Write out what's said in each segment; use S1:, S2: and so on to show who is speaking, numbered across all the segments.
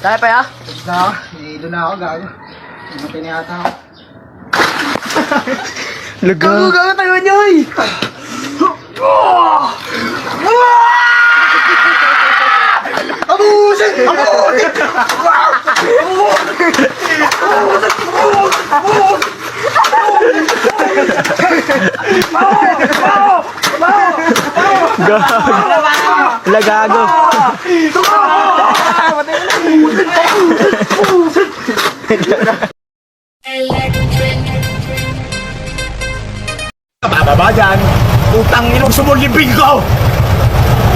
S1: Tayo pa ya?
S2: Doon na ako, gago. Namatay na yata ako.
S1: Gago tayo niyo eh!
S2: Abusin! Abusin!
S1: Lagago!
S2: Bababa dyan! Utang inong sumulibing ko!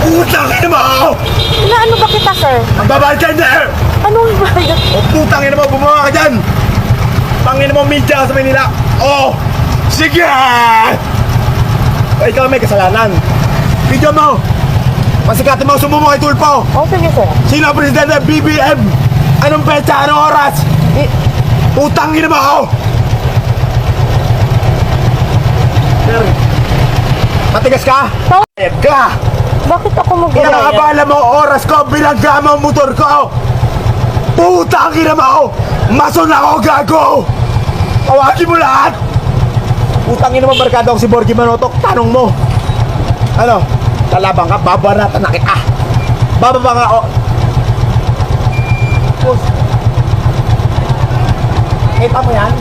S2: Utang ina mo!
S3: Inaano ba kita, sir?
S2: Ang bartender!
S3: Anong bayad?
S2: O putang ina mo, bumaba ka dyan! Pangina mo, media sa Manila! Oh! Sige! O ikaw may kasalanan. Video mo! Masikatin mo, sumumo kay Tulpo!
S3: Oh, sige, sir.
S2: Sino ang presidente ng BBM? Anong petsa? Anong oras? Utang ina mo ako! Sir, matigas ka? Ayab ka!
S3: Bakit ako mag-gaya?
S2: Pinakabala mo oras ko, bilangga mo ang motor ko! Putang ina mo ako! Mason ako, gago! Tawagin mo lahat! Putang ina mo, barkada ako si Borgie Manotok, tanong mo! Ano? Lalabang ka, babanatan na kita! Bababa nga ako! Kita mo yan?